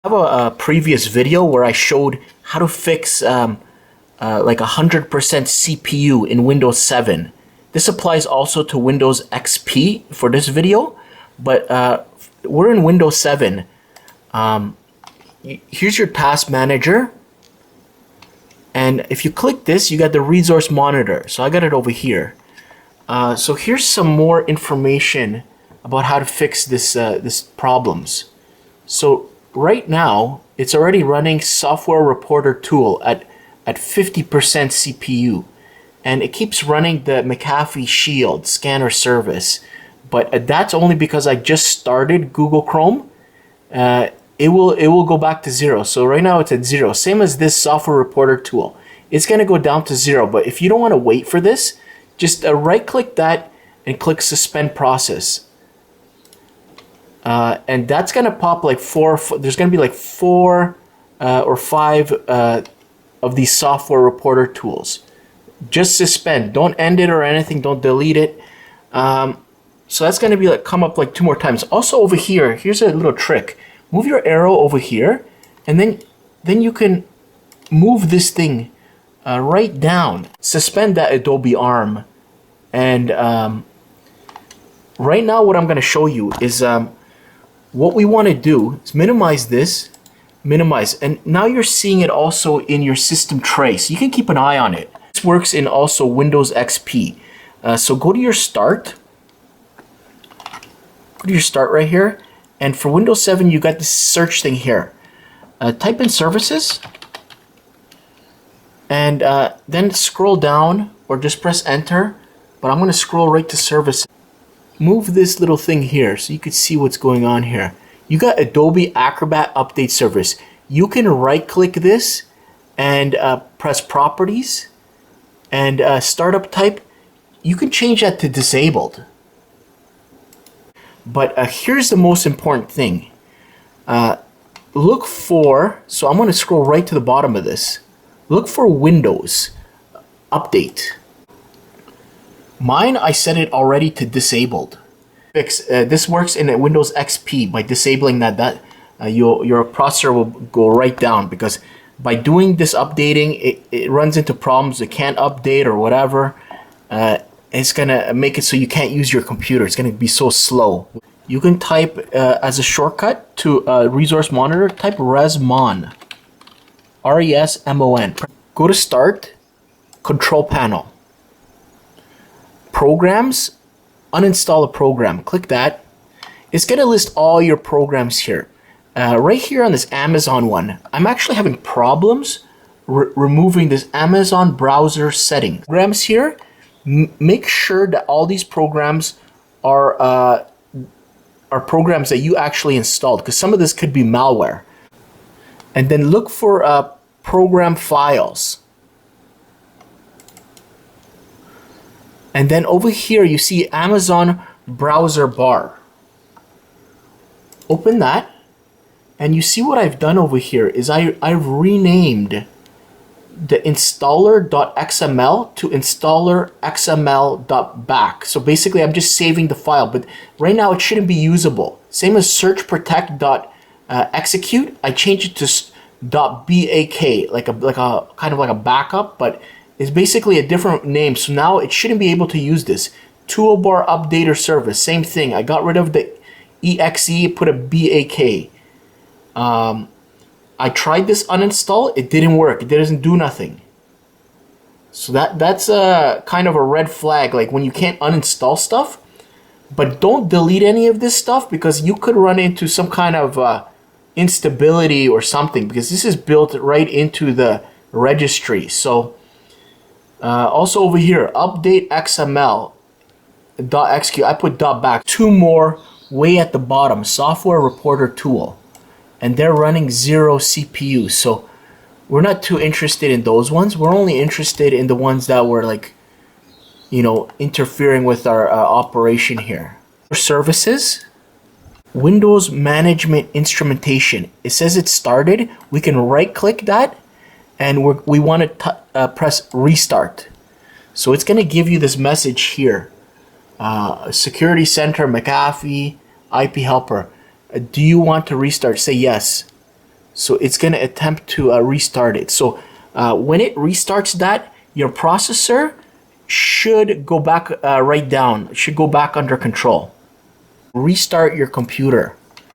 I have a previous video where I showed how to fix like 100% CPU in Windows 7. This applies also to Windows XP for this video, but we're in Windows 7. Here's your task manager, and if you click this, you got the resource monitor. So I got it over here. So here's some more information about how to fix this problems. So right now, it's already running Software Reporter tool at 50% CPU, and it keeps running the McAfee Shield scanner service. But that's only because I just started Google Chrome. It will go back to 0. So right now it's at 0. Same as this Software Reporter tool. It's gonna go down to 0. But if you don't want to wait for this, just right-click that and click Suspend Process. And that's gonna pop like there's gonna be like 4 or 5 of these Software Reporter tools. Just suspend. Don't end it or anything. Don't delete it. So that's gonna be like come up like 2 more times. Also over here, here's a little trick. Move your arrow over here, and then you can move this thing right down. Suspend that Adobe ARM, and right now what I'm gonna show you is what we want to do is minimize this, minimize, and now you're seeing it also in your system tray, so you can keep an eye on it. This works in also Windows XP. So go to your start. Go to your start right here, and for Windows 7 you got this search thing here. Type in services, and then scroll down or just press enter, but I'm going to scroll right to services. Move this little thing here so you can see what's going on here. You got Adobe Acrobat Update Service. You can right click this and press properties and startup type. You can change that to disabled. But here's the most important thing. Look for, so I'm going to scroll right to the bottom of this. Look for Windows Update. Mine, I set it already to disabled. This works in Windows XP. By disabling that, your processor will go right down, because by doing this updating, it runs into problems. It can't update or whatever. It's gonna make it so you can't use your computer. It's gonna be so slow. You can type as a shortcut to resource monitor, type resmon, R-E-S-M-O-N. Go to start, control panel. Programs, uninstall a program. Click that. It's going to list all your programs here. Right here on this Amazon one, I'm actually having problems removing this Amazon browser settings. Programs here, make sure that all these programs are programs that you actually installed, because some of this could be malware. And then look for program files. And then over here, you see Amazon browser bar. Open that, and you see what I've done over here is I've renamed the installer.xml to installer.xml.back. So basically, I'm just saving the file, but right now it shouldn't be usable. Same as search protect.execute. I changed it to .bak, like a kind of like a backup, but it's basically a different name. So now it shouldn't be able to use this. Toolbar updater service, same thing. I got rid of the exe, put a bak. I tried this uninstall, it didn't work. It doesn't do nothing. So that's a kind of a red flag, like when you can't uninstall stuff. But don't delete any of this stuff, because you could run into some kind of instability or something, because this is built right into the registry. So also over here, update XML.xq, I put .back. 2 more way at the bottom, Software Reporter tool, and they're running 0 CPU. So we're not too interested in those ones. We're only interested in the ones that were like, you know, interfering with our operation here. Services, Windows Management Instrumentation. It says it started. We can right click that, and we want to press restart. So it's going to give you this message here. Security Center, McAfee, IP Helper. Do you want to restart? Say yes. So it's going to attempt to restart it. So when it restarts that, your processor should go back right down, should go back under control. Restart your computer.